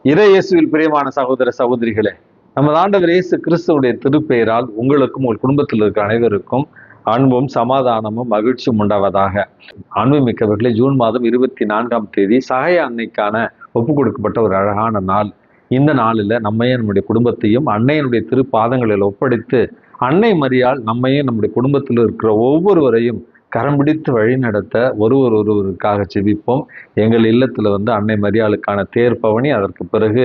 இறை இயேசுவில் பிரியமான சகோதர சகோதரிகளே, நமது ஆண்டவர் இயேசு கிறிஸ்துவுடைய திருப்பெயரால் உங்களுக்கும் உங்கள் குடும்பத்தில் இருக்கிற அனைவருக்கும் அன்பும் சமாதானமும் மகிழ்ச்சியும் உண்டாவதாக. அன்புமிக்கவர்களே, ஜூன் மாதம் 24ஆம் தேதி சகாய அன்னைக்கான ஒப்பு கொடுக்கப்பட்ட ஒரு அழகான நாள். இந்த நாளில் நம்மையும் நம்முடைய குடும்பத்தையும் அன்னையனுடைய திருப்பாதங்களில் ஒப்படைத்து, அன்னை மரியாள் நம்மையும் நம்முடைய குடும்பத்தில் இருக்கிற ஒவ்வொருவரையும் கரம் பிடித்து வழி நடத்த ஒருவருக்காக செபிப்போம். எங்கள் இல்லத்துல அன்னை மரியாளுக்கான தேர் பவனி, அதற்கு பிறகு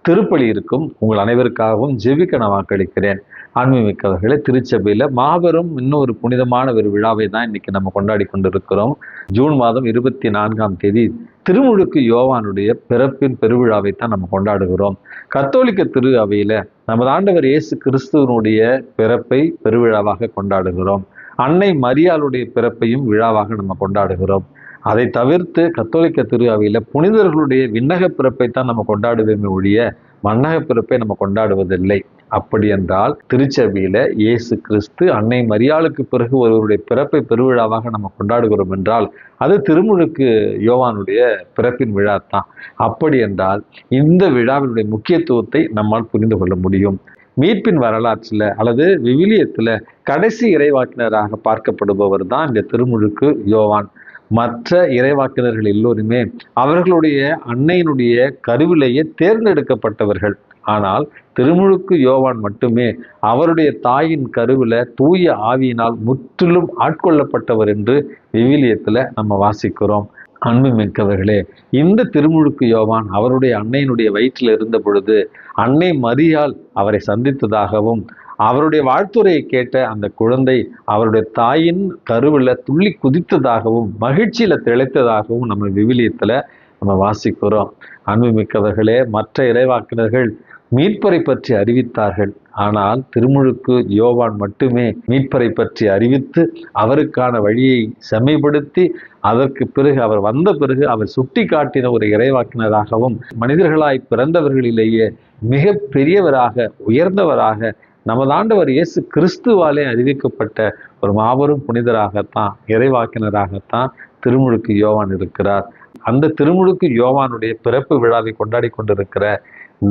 திருப்பலி இருக்கும். உங்கள் அனைவருக்காகவும் ஜெபிக்க நான் வாக்களிக்கிறேன். ஆன்மீகமிக்கவர்களே, திருச்சபையில மாபெரும் இன்னொரு புனிதமான ஒரு விழாவை தான் இன்னைக்கு நம்ம கொண்டாடி கொண்டிருக்கிறோம். ஜூன் மாதம் 24ஆம் தேதி திருமுழுக்கு யோவானுடைய பிறப்பின் பெருவிழாவை தான் நம்ம கொண்டாடுகிறோம். கத்தோலிக்க திரு அவையில நமது ஆண்டவர் இயேசு கிறிஸ்துவனுடைய பிறப்பை பெருவிழாவாக கொண்டாடுகிறோம். அன்னை மரியாளுடைய பிறப்பையும் விழாவாக நம்ம கொண்டாடுகிறோம். அதை தவிர்த்து கத்தோலிக்க திரு அவையில புனிதர்களுடைய விண்ணக பிறப்பை தான் நம்ம கொண்டாடுவோமே ஒழிய மன்னக பிறப்பை நம்ம கொண்டாடுவதில்லை. அப்படி என்றால் திருச்சபையில இயேசு கிறிஸ்து அன்னை மரியாளுக்கு பிறகு ஒருவருடைய பிறப்பை பெருவிழாவாக நம்ம கொண்டாடுகிறோம் என்றால் அது திருமுழுக்கு யோவானுடைய பிறப்பின் விழா தான். அப்படி என்றால் இந்த விழாவினுடைய முக்கியத்துவத்தை நம்மால் புரிந்து கொள்ள முடியும். மீட்பின் வரலாற்றுல அல்லது விவிலியத்துல கடைசி இறைவாக்கினராக பார்க்கப்படுபவர் தான் இந்த திருமுழுக்கு யோவான். மற்ற இறைவாக்கினர்கள் எல்லோருமே அவர்களுடைய அன்னையினுடைய கருவிலேயே தேர்ந்தெடுக்கப்பட்டவர்கள். ஆனால் திருமுழுக்கு யோவான் மட்டுமே அவருடைய தாயின் கருவில தூய ஆவியினால் முற்றிலும் ஆட்கொள்ளப்பட்டவர் என்று விவிலியத்துல நம்ம வாசிக்கிறோம். அன்புமிக்கவர்களே, இந்த திருமுழுக்கு யோவான் அவருடைய அன்னையினுடைய வயிற்றில் இருந்த பொழுது அன்னை மரியாள் அவரை சந்தித்ததாகவும் அவருடைய வாழ்த்துரையை கேட்ட அந்த குழந்தை அவருடைய தாயின் கருவில துள்ளி குதித்ததாகவும் மகிழ்ச்சியில திளைத்ததாகவும் நம்ம விவிலியத்துல நம்ம வாசிக்கிறோம். அன்புமிக்கவர்களே, மற்ற இறைவாக்கினர்கள் மீட்பரை பற்றி அறிவித்தார்கள். ஆனால் திருமுழுக்கு யோவான் மட்டுமே மீட்பரை பற்றி அறிவித்து அவருக்கான வழியை செம்மைப்படுத்தி அதற்கு பிறகு அவர் வந்த பிறகு அவர் சுட்டி காட்டின ஒரு இறைவாக்கினராகவும் மனிதர்களாய் பிறந்தவர்களிலேயே மிக பெரியவராக உயர்ந்தவராக நமது ஆண்டவர் இயேசு கிறிஸ்துவாலே அறிவிக்கப்பட்ட ஒரு மாபெரும் புனிதராகத்தான் இறைவாக்கினராகத்தான் திருமுழுக்கு யோவான் இருக்கிறார். அந்த திருமுழுக்கு யோவானுடைய பிறப்பு விழாவை கொண்டாடி கொண்டிருக்கிற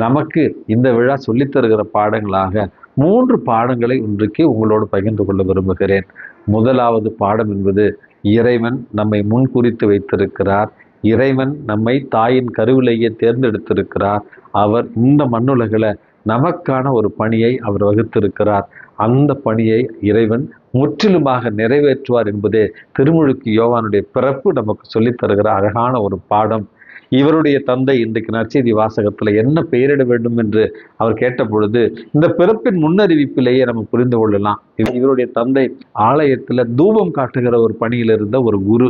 நமக்கு இந்த விழா சொல்லித்தருகிற பாடங்களாக 3 பாடங்களை இன்றைக்கு உங்களோடு பகிர்ந்து கொள்ள விரும்புகிறேன். முதலாவது பாடம் என்பது இறைவன் நம்மை முன்குறித்து வைத்திருக்கிறார். இறைவன் நம்மை தாயின் கருவிலேயே தேர்ந்தெடுத்திருக்கிறார். அவர் இந்த மண்ணுலகில நமக்கான ஒரு பணியை அவர் வகுத்திருக்கிறார். அந்த பணியை இறைவன் முற்றிலுமாக நிறைவேற்றுவார் என்பதே திருமுழுக்கு யோவானுடைய பிறப்பு நமக்கு சொல்லித்தருகிற அழகான ஒரு பாடம். இவருடைய தந்தை இன்றைக்கு நற்செய்தி வாசகத்துல என்ன பெயரிட வேண்டும் என்று அவர் கேட்ட பொழுது இந்த பிறப்பின் முன்னறிவிப்பிலேயே நம்ம புரிந்து கொள்ளலாம். இவருடைய தந்தை ஆலயத்துல தூபம் காட்டுகிற ஒரு பணியில் இருந்த ஒரு குரு.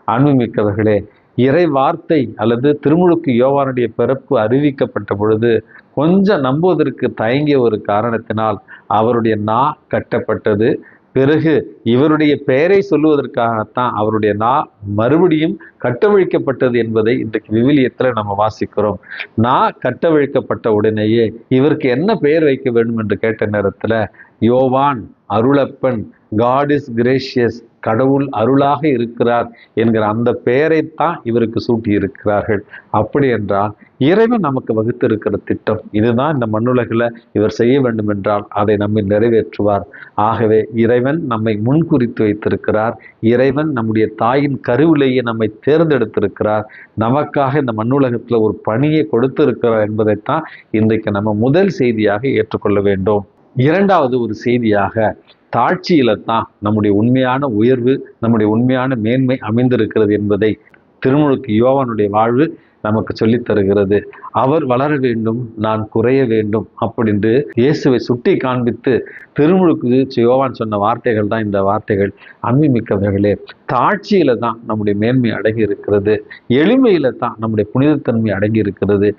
அன்புமிக்கவர்களே, இறை வார்த்தை அல்லது திருமுழுக்கு யோவானுடைய பிறப்பு அறிவிக்கப்பட்ட பொழுது கொஞ்சம் நம்புவதற்கு தயங்கிய ஒரு காரணத்தினால் அவருடைய நா கட்டப்பட்டது. பிறகு இவருடைய பெயரை சொல்லுவதற்காகத்தான் அவருடைய நா மறுபடியும் கட்டவிழ்க்கப்பட்டது என்பதை இன்றைக்கு விவிலியத்துல நம்ம வாசிக்கிறோம். நா கட்டவிழ்க்கப்பட்ட உடனேயே இவருக்கு என்ன பெயர் வைக்க வேண்டும் என்று கேட்ட நேரத்துல யோவான் அருளப்பன், காட் இஸ் கிரேஷியஸ், கடவுள் அருளாக இருக்கிறார் என்கிற அந்த பெயரைத்தான் இவருக்கு சூட்டி இருக்கிறார்கள். அப்படி என்றால் இறைவன் நமக்கு வகுத்திருக்கிற திட்டம் இதுதான். இந்த மண்ணுலகில் இவர் செய்ய வேண்டும் என்றால் அதை நம்மை நிறைவேற்றுவார். ஆகவே இறைவன் நம்மை முன்குறித்து வைத்திருக்கிறார். இறைவன் நம்முடைய தாயின் கருவிலேயே நம்மை தேர்ந்தெடுத்திருக்கிறார். நமக்காக இந்த மண்ணுலகத்துல ஒரு பணியை கொடுத்திருக்கிறார் என்பதைத்தான் இன்றைக்கு நம்ம முதல் செய்தியாக ஏற்றுக்கொள்ள வேண்டும். இரண்டாவது ஒரு செய்தியாக தாட்சியில தான் நம்முடைய உண்மையான உயர்வு, நம்முடைய உண்மையான மேன்மை அமைந்திருக்கிறது என்பதை திருமுழுக்கு யோவானுடைய வாழ்வு நமக்கு சொல்லித் தருகிறது. அவர் வளர வேண்டும், நான் குறைய வேண்டும் அப்படின்னு இயேசுவை சுட்டி காண்பித்து திருமுழுக்கு யோவான் சொன்ன வார்த்தைகள் தான் இந்த வார்த்தைகள். அன்புமிக்கவர்களே, தாட்சியில தான் நம்முடைய மேன்மை அடங்கி இருக்கிறது. எளிமையில தான் நம்முடைய புனிதத்தன்மை அடங்கி இருக்கிறது.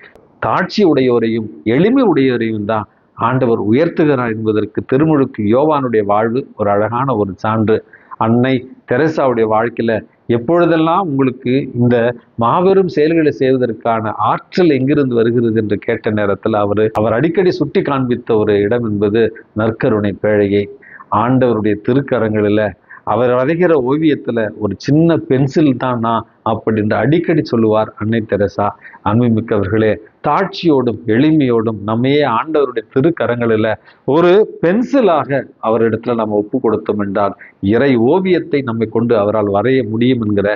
தாட்சி உடையோரையும் எளிமை உடையோரையும் தான் ஆண்டவர் உயர்த்துகிறார் என்பதற்கு திருமுழுக்கு யோவானுடைய வாழ்வு ஒரு அழகான ஒரு சான்று. அன்னை தெரசாவுடைய வாழ்க்கையில எப்பொழுதெல்லாம் உங்களுக்கு இந்த மாபெரும் செயல்களை செய்வதற்கான ஆற்றல் எங்கிருந்து வருகிறது என்று கேட்ட நேரத்தில் அவர் அடிக்கடி சுட்டி காண்பித்த ஒரு இடம் என்பது நற்கருணை பேழையை. ஆண்டவருடைய திருக்கரங்களில அவர் வரைகிற ஓவியத்துல ஒரு சின்ன பென்சில் தான் அப்படின்னு அடிக்கடி சொல்லுவார் அன்னை தெரசா. அன்புமிக்கவர்களே, தாட்சியோடும் எளிமையோடும் நம்மையே ஆண்டவருடைய திருக்கரங்களில் ஒரு பென்சிலாக அவரிடத்துல நம்ம ஒப்பு கொடுத்தோம் என்றால் இறை ஓவியத்தை நம்மை கொண்டு அவரால் வரைய முடியும் என்கிற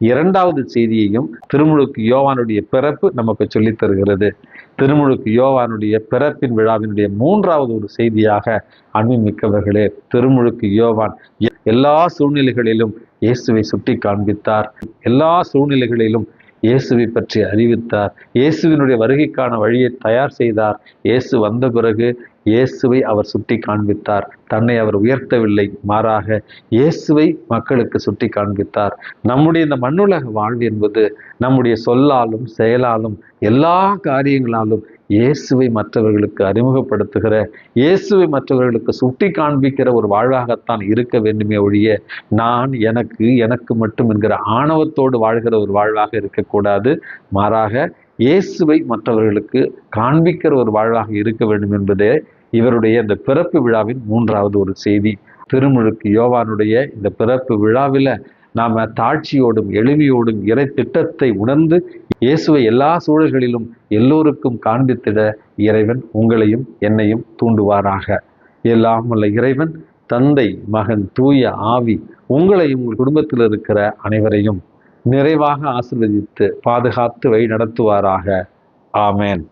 இரண்டாவது செய்தியையும் திருமுழுக்கு யோவானுடைய பிறப்பு நமக்கு சொல்லித் தருகிறது. திருமுழுக்கு யோவானுடைய பிறப்பின் விழாவினுடைய மூன்றாவது ஒரு செய்தியாக அன்புமிக்கவர்களே, திருமுழுக்கு யோவான் எல்லா சூழ்நிலைகளிலும் இயேசுவை சுட்டி காண்பித்தார். எல்லா சூழ்நிலைகளிலும் இயேசுவை பற்றி அறிவித்தார். இயேசுவினுடைய வருகைக்கான வழியை தயார் செய்தார். இயேசு வந்த பிறகு இயேசுவை அவர் சுட்டி காண்பித்தார். தன்னை அவர் உயர்த்தவில்லை, மாறாக இயேசுவை மக்களுக்கு சுட்டி காண்பித்தார். நம்முடைய இந்த மண்ணுலக வாழ்வு என்பது நம்முடைய சொல்லாலும் செயலாலும் எல்லா காரியங்களாலும் இயேசுவை மற்றவர்களுக்கு அறிமுகப்படுத்துகிற, இயேசுவை மற்றவர்களுக்கு சுட்டி காண்பிக்கிற ஒரு வாழ்வாகத்தான் இருக்க வேண்டுமே ஒழிய நான் எனக்கு மட்டும் என்கிற ஆணவத்தோடு வாழ்கிற ஒரு வாழ்வாக இருக்கக்கூடாது. மாறாக இயேசுவை மற்றவர்களுக்கு காண்பிக்கிற ஒரு வாழ்வாக இருக்க வேண்டும் என்பதே இவருடைய இந்த பிறப்பு விழாவின் மூன்றாவது ஒரு செய்தி. திருமுழுக்கு யோவானுடைய இந்த பிறப்பு விழாவில் நாம தாட்சியோடும் எளிமையோடும் இறை திட்டத்தை உணர்ந்து இயேசுவை எல்லா சூழல்களிலும் எல்லோருக்கும் காண்பித்திட இறைவன் உங்களையும் என்னையும் தூண்டுவாராக. எல்லாம் வல்ல இறைவன் தந்தை, மகன், தூய ஆவி உங்களையும் உங்கள் குடும்பத்தில் இருக்கிற அனைவரையும் நிறைவாக ஆசீர்வதித்து பாதுகாத்து வழி நடத்துவாராக. ஆமேன்.